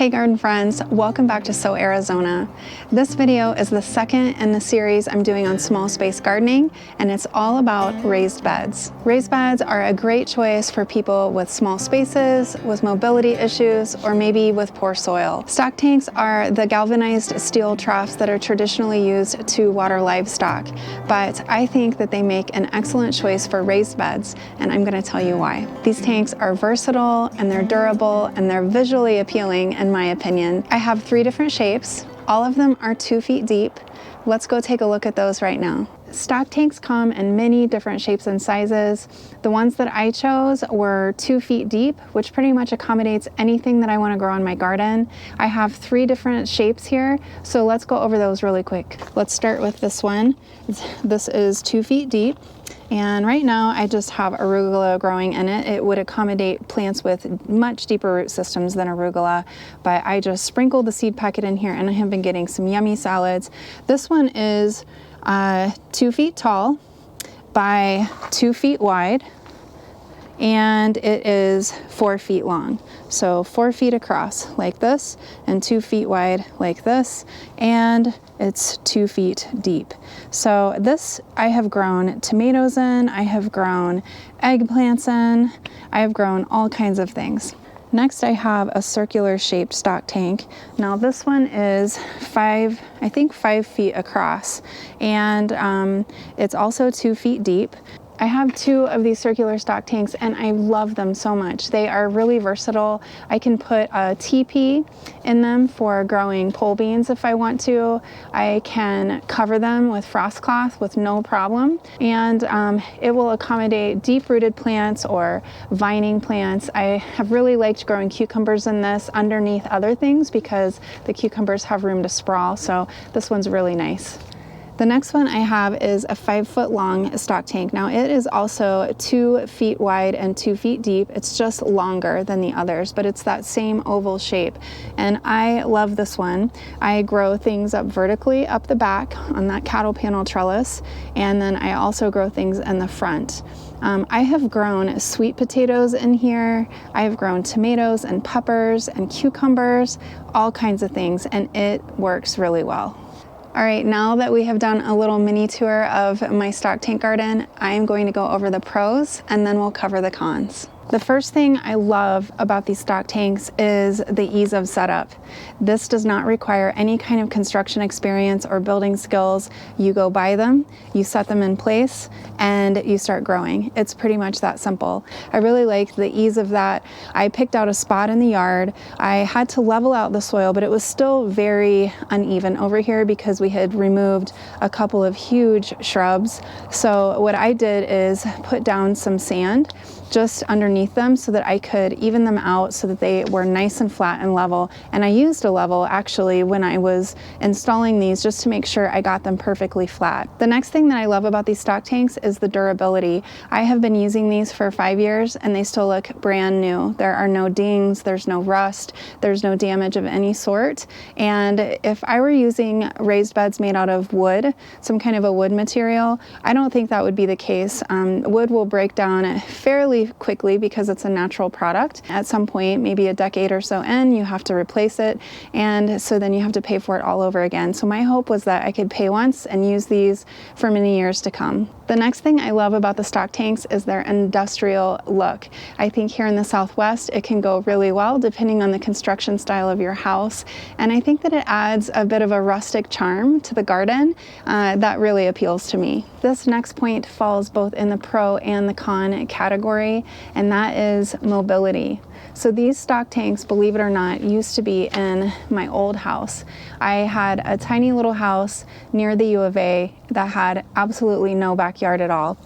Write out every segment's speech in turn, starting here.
Hey garden friends, welcome back to So Arizona. This video is the second in the series I'm doing on small space gardening, and it's all about raised beds. Raised beds are a great choice for people with small spaces, with mobility issues, or maybe with poor soil. Stock tanks are the galvanized steel troughs that are traditionally used to water livestock, but I think that they make an excellent choice for raised beds, and I'm going to tell you why. These tanks are versatile, and they're durable, and they're visually appealing in my opinion. I have 3 different shapes. All of them are 2 feet deep. Let's go take a look at those right now. Stock tanks come in many different shapes and sizes. The ones that I chose were 2 feet deep, which pretty much accommodates anything that I want to grow in my garden. I have 3 different shapes here, so let's go over those really quick. Let's start with this one. This is 2 feet deep. And right now I just have arugula growing in it. It would accommodate plants with much deeper root systems than arugula, but I just sprinkled the seed packet in here and I have been getting some yummy salads. This one is 2 feet tall by 2 feet wide, and it is 4 feet long. So 4 feet across like this and 2 feet wide like this, and it's 2 feet deep. So this I have grown tomatoes in, I have grown eggplants in, I have grown all kinds of things. Next I have a circular shaped stock tank. Now this one is 5 feet across, and it's also 2 feet deep. I have 2 of these circular stock tanks and I love them so much. They are really versatile. I can put a teepee in them for growing pole beans if I want to. I can cover them with frost cloth with no problem, and it will accommodate deep-rooted plants or vining plants. I have really liked growing cucumbers in this underneath other things because the cucumbers have room to sprawl, so this one's really nice. The next one I have is a 5 foot long stock tank. Now it is also 2 feet wide and 2 feet deep. It's just longer than the others, but it's that same oval shape. And I love this one. I grow things up vertically up the back on that cattle panel trellis, and then I also grow things in the front. I have grown sweet potatoes in here. I have grown tomatoes and peppers and cucumbers, all kinds of things, and it works really well. All right, now that we have done a little mini tour of my stock tank garden, I am going to go over the pros and then we'll cover the cons. The first thing I love about these stock tanks is the ease of setup. This does not require any kind of construction experience or building skills. You go buy them, you set them in place, and you start growing. It's pretty much that simple. I really like the ease of that. I picked out a spot in the yard. I had to level out the soil, but it was still very uneven over here because we had removed a couple of huge shrubs. So what I did is put down some sand just underneath them so that I could even them out so that they were nice and flat and level. And I used a level actually when I was installing these just to make sure I got them perfectly flat. The next thing that I love about these stock tanks is the durability. I have been using these for 5 years and they still look brand new. There are no dings, there's no rust, there's no damage of any sort. And if I were using raised beds made out of wood, some kind of a wood material, I don't think that would be the case. Wood will break down fairly quickly because it's a natural product. At some point, maybe a decade or so in, you have to replace it, and so then you have to pay for it all over again. So my hope was that I could pay once and use these for many years to come. The next thing I love about the stock tanks is their industrial look. I think here in the Southwest it can go really well depending on the construction style of your house, and I think that it adds a bit of a rustic charm to the garden that really appeals to me. This next point falls both in the pro and the con category, and that is mobility. So these stock tanks, believe it or not, used to be in my old house. I had a tiny little house near the U of A that had absolutely no backyard at all.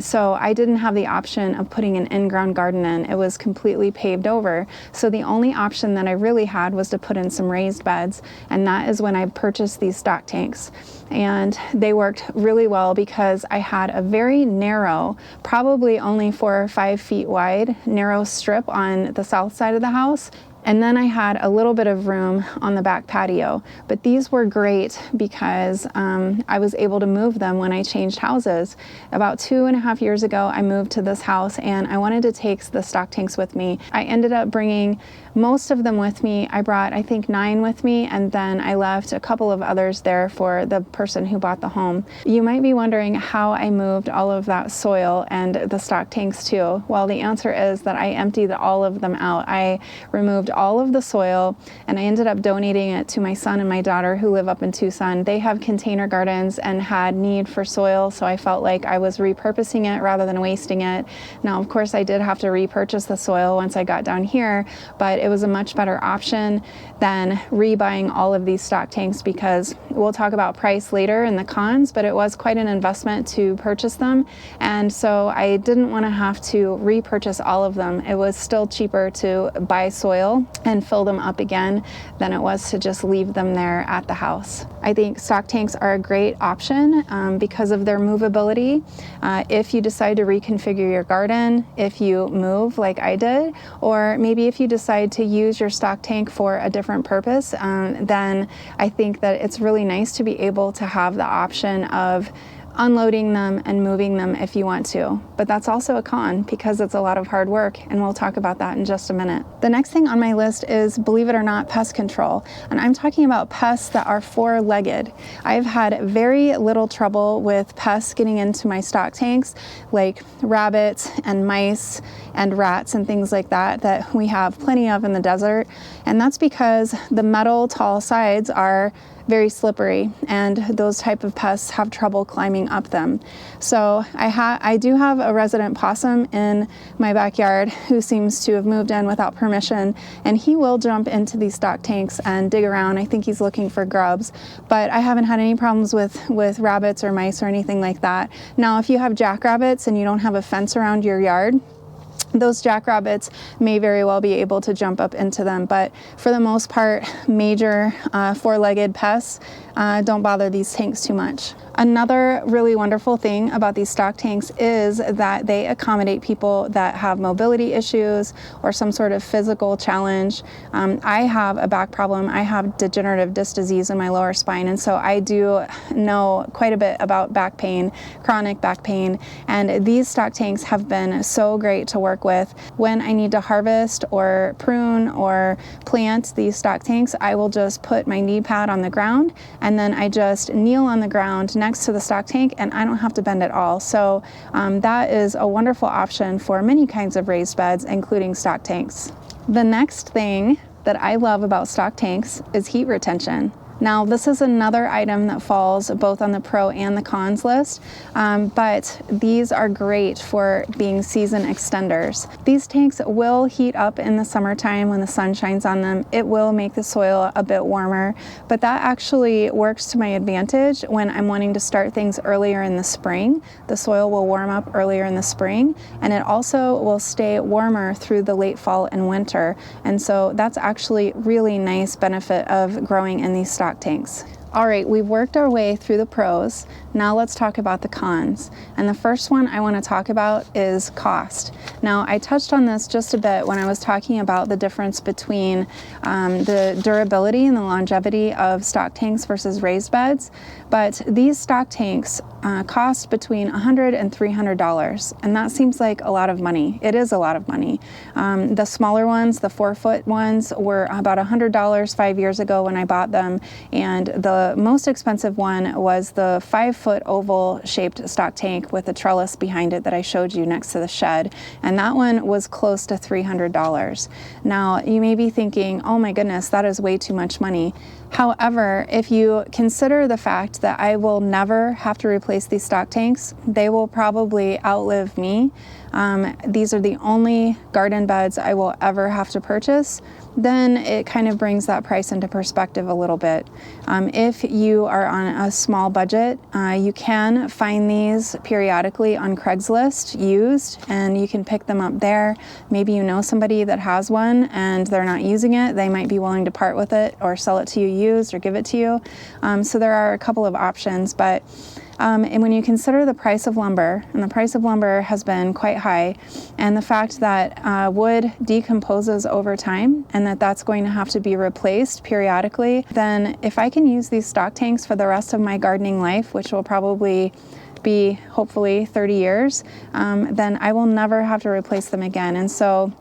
So I didn't have the option of putting an in-ground garden in. It was completely paved over. So the only option that I really had was to put in some raised beds, and that is when I purchased these stock tanks. And they worked really well because I had a very narrow, probably only 4 or 5 feet wide, narrow strip on the south side of the house, And then I had a little bit of room on the back patio, but these were great because I was able to move them when I changed houses. About 2.5 years ago, I moved to this house and I wanted to take the stock tanks with me. I ended up bringing most of them with me. I brought, I think, 9 with me, and then I left a couple of others there for the person who bought the home. You might be wondering how I moved all of that soil and the stock tanks too. Well, the answer is that I emptied all of them out. I removed all of the soil and I ended up donating it to my son and my daughter who live up in Tucson. They have container gardens and had need for soil, so I felt like I was repurposing it rather than wasting it. Now, of course, I did have to repurchase the soil once I got down here, but it was a much better option than rebuying all of these stock tanks, because we'll talk about price later and the cons, but it was quite an investment to purchase them. And so I didn't want to have to repurchase all of them. It was still cheaper to buy soil and fill them up again than it was to just leave them there at the house. I think stock tanks are a great option because of their movability. If you decide to reconfigure your garden, if you move like I did, or maybe if you decide to use your stock tank for a different purpose, then I think that it's really nice to be able to have the option of unloading them and moving them if you want to. But that's also a con because it's a lot of hard work, and we'll talk about that in just a minute. The next thing on my list is, believe it or not, pest control. And I'm talking about pests that are four-legged. I've had very little trouble with pests getting into my stock tanks, like rabbits and mice and rats and things like that we have plenty of in the desert. And that's because the metal tall sides are very slippery, and those type of pests have trouble climbing up them. So I do have a resident possum in my backyard who seems to have moved in without permission, and he will jump into these stock tanks and dig around. I think he's looking for grubs, but I haven't had any problems with rabbits or mice or anything like that. Now, if you have jackrabbits and you don't have a fence around your yard, those jackrabbits may very well be able to jump up into them, but for the most part, major four-legged pests don't bother these tanks too much. Another really wonderful thing about these stock tanks is that they accommodate people that have mobility issues or some sort of physical challenge. I have a back problem. I have degenerative disc disease in my lower spine, and so I do know quite a bit about back pain, chronic back pain, and these stock tanks have been so great to work with. When I need to harvest or prune or plant these stock tanks, I will just put my knee pad on the ground, and then I just kneel on the ground next to the stock tank, and I don't have to bend at all. So that is a wonderful option for many kinds of raised beds, including stock tanks. The next thing that I love about stock tanks is heat retention. Now, this is another item that falls both on the pro and the cons list, but these are great for being season extenders. These tanks will heat up in the summertime when the sun shines on them. It will make the soil a bit warmer, but that actually works to my advantage when I'm wanting to start things earlier in the spring. The soil will warm up earlier in the spring, and it also will stay warmer through the late fall and winter. And so that's actually really nice benefit of growing in these stock tanks. All right, we've worked our way through the pros. Now let's talk about the cons. And the first one I want to talk about is cost. Now, I touched on this just a bit when I was talking about the difference between the durability and the longevity of stock tanks versus raised beds. But these stock tanks cost between $100 and $300, and that seems like a lot of money. It is a lot of money. The smaller ones, the 4-foot ones, were about $100 5 years ago when I bought them, and the most expensive one was the 5-foot oval shaped stock tank with a trellis behind it that I showed you next to the shed, and that one was close to $300. Now, you may be thinking, oh my goodness, that is way too much money. However, if you consider the fact that I will never have to replace these stock tanks, they will probably outlive me. These are the only garden beds I will ever have to purchase. Then it kind of brings that price into perspective a little bit. If you are on a small budget, you can find these periodically on Craigslist used, and you can pick them up there. Maybe you know somebody that has one and they're not using it. They might be willing to part with it or sell it to you used or give it to you. So there are a couple of options, but And when you consider the price of lumber, and the price of lumber has been quite high, and the fact that wood decomposes over time and that's going to have to be replaced periodically, then if I can use these stock tanks for the rest of my gardening life, which will probably be hopefully 30 years, then I will never have to replace them again. And so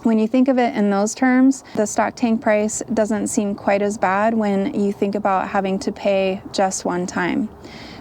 when you think of it in those terms, the stock tank price doesn't seem quite as bad when you think about having to pay just one time.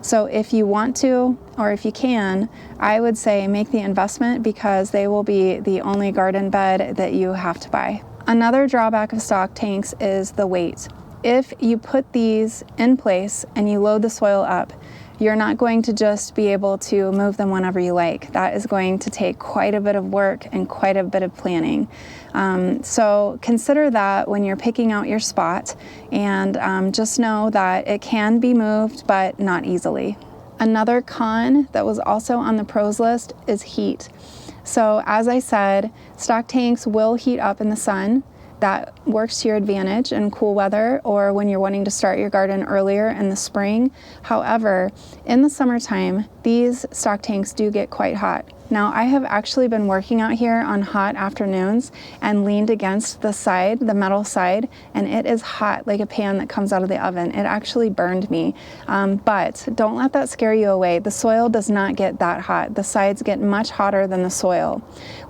So if you want to, or if you can, I would say make the investment, because they will be the only garden bed that you have to buy. Another drawback of stock tanks is the weight. If you put these in place and you load the soil up, you're not going to just be able to move them whenever you like. That is going to take quite a bit of work and quite a bit of planning. So consider that when you're picking out your spot, and just know that it can be moved, but not easily. Another con that was also on the pros list is heat. So as I said, stock tanks will heat up in the sun. That works to your advantage in cool weather or when you're wanting to start your garden earlier in the spring. However, in the summertime, these stock tanks do get quite hot. Now, I have actually been working out here on hot afternoons and leaned against the side, the metal side, and it is hot like a pan that comes out of the oven. It actually burned me. But don't let that scare you away. The soil does not get that hot. The sides get much hotter than the soil.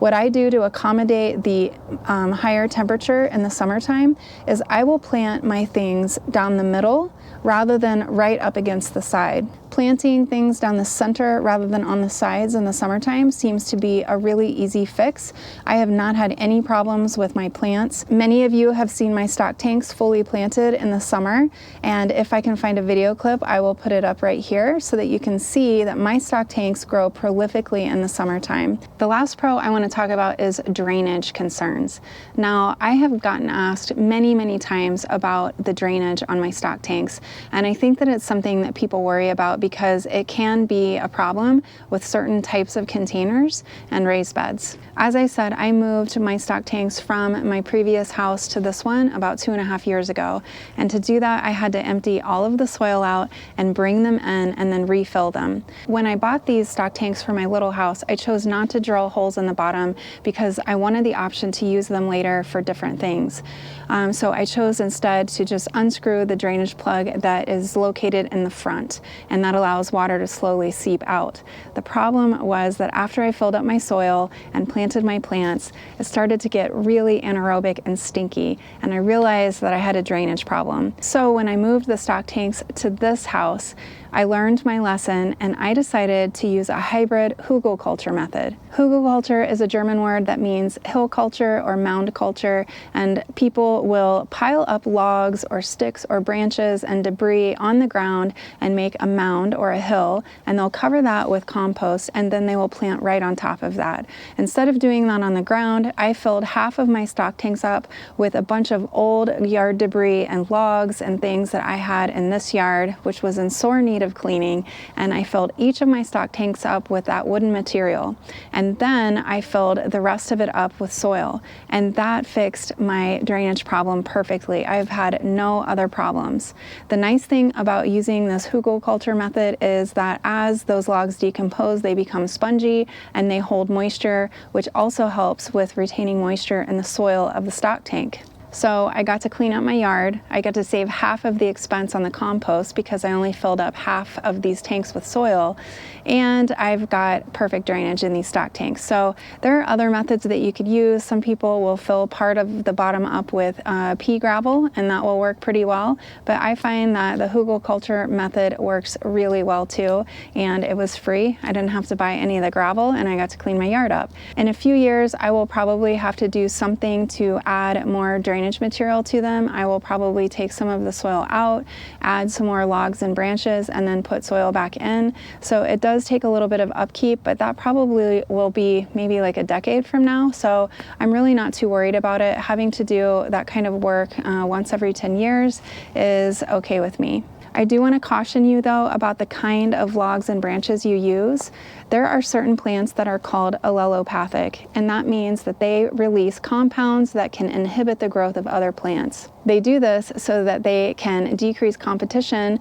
What I do to accommodate the higher temperature in the summertime is I will plant my things down the middle rather than right up against the side. Planting things down the center rather than on the sides in the summertime seems to be a really easy fix. I have not had any problems with my plants. Many of you have seen my stock tanks fully planted in the summer, and if I can find a video clip, I will put it up right here so that you can see that my stock tanks grow prolifically in the summertime. The last pro I want to talk about is drainage concerns. Now, I have gotten asked many times about the drainage on my stock tanks, and I think that it's something that people worry about because it can be a problem with certain types of containers and raised beds. As I said, I moved my stock tanks from my previous house to this one about 2.5 years ago. And to do that, I had to empty all of the soil out and bring them in and then refill them. When I bought these stock tanks for my little house, I chose not to drill holes in the bottom because I wanted the option to use them later for different things. So I chose instead to just unscrew the drainage plug that is located in the front, and that allows water to slowly seep out. The problem was that after I filled up my soil and planted my plants, it started to get really anaerobic and stinky, and I realized that I had a drainage problem. So when I moved the stock tanks to this house, I learned my lesson and I decided to use a hybrid hugelkultur method. Hugelkultur is a German word that means hill culture or mound culture, and people will pile up logs or sticks or branches and debris on the ground and make a mound or a hill, and they'll cover that with compost, and then they will plant right on top of that. Instead of doing that on the ground, I filled half of my stock tanks up with a bunch of old yard debris and logs and things that I had in this yard, which was in sore need of cleaning, and I filled each of my stock tanks up with that wooden material, and then I filled the rest of it up with soil, and that fixed my drainage problem perfectly. I've had no other problems. The nice thing about using this hugelkultur method is that as those logs decompose, they become spongy and they hold moisture, which also helps with retaining moisture in the soil of the stock tank. So I got to clean up my yard. I got to save half of the expense on the compost because I only filled up half of these tanks with soil, and I've got perfect drainage in these stock tanks. So there are other methods that you could use. Some people will fill part of the bottom up with pea gravel, and that will work pretty well, but I find that the hugelkultur method works really well too, and it was free. I didn't have to buy any of the gravel, and I got to clean my yard up. In a few years, I will probably have to do something to add more drainage material to them. I will probably take some of the soil out, add some more logs and branches, and then put soil back in. So it does take a little bit of upkeep, but that probably will be maybe like a decade from now. So I'm really not too worried about it. Having to do that kind of work once every 10 years is okay with me. I do want to caution you though about the kind of logs and branches you use. There are certain plants that are called allelopathic, and that means that they release compounds that can inhibit the growth of other plants. They do this so that they can decrease competition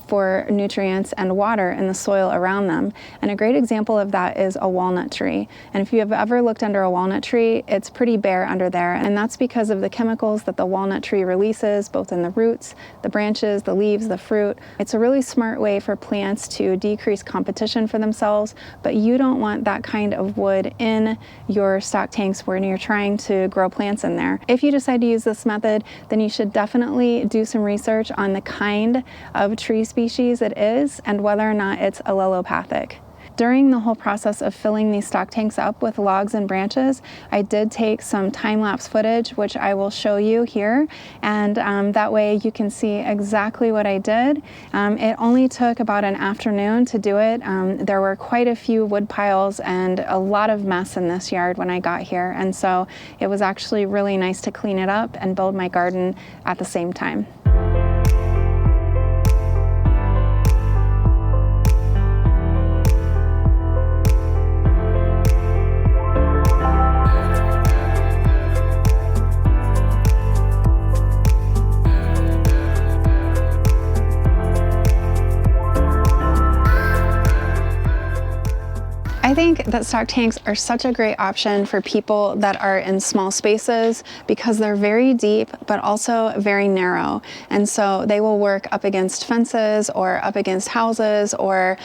for nutrients and water in the soil around them. And a great example of that is a walnut tree. And if you have ever looked under a walnut tree, it's pretty bare under there. And that's because of the chemicals that the walnut tree releases, both in the roots, the branches, the leaves, the fruit. It's a really smart way for plants to decrease competition for themselves, but you don't want that kind of wood in your stock tanks when you're trying to grow plants in there. If you decide to use this method, then you should definitely do some research on the kind of tree species it is and whether or not it's allelopathic. During the whole process of filling these stock tanks up with logs and branches, I did take some time-lapse footage, which I will show you here, and that way you can see exactly what I did. It only took about an afternoon to do it. There were quite a few wood piles and a lot of mess in this yard when I got here, and so it was actually really nice to clean it up and build my garden at the same time. I think that stock tanks are such a great option for people that are in small spaces because they're very deep but also very narrow, and so they will work up against fences or up against houses or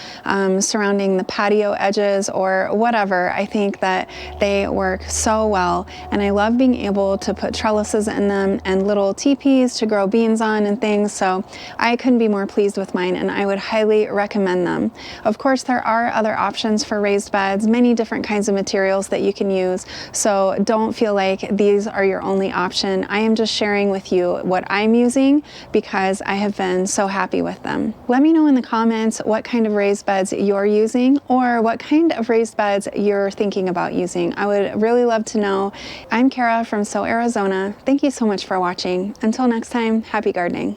surrounding the patio edges or whatever. I think that they work so well, and I love being able to put trellises in them and little teepees to grow beans on and things, so I couldn't be more pleased with mine and I would highly recommend them. Of course, there are other options for raised beds, many different kinds of materials that you can use, so don't feel like these are your only option. I am just sharing with you what I'm using because I have been so happy with them. Let me know in the comments what kind of raised beds you're using or what kind of raised beds you're thinking about using. I would really love to know. I'm Kara from So Arizona. Thank you so much for watching. Until next time, happy gardening.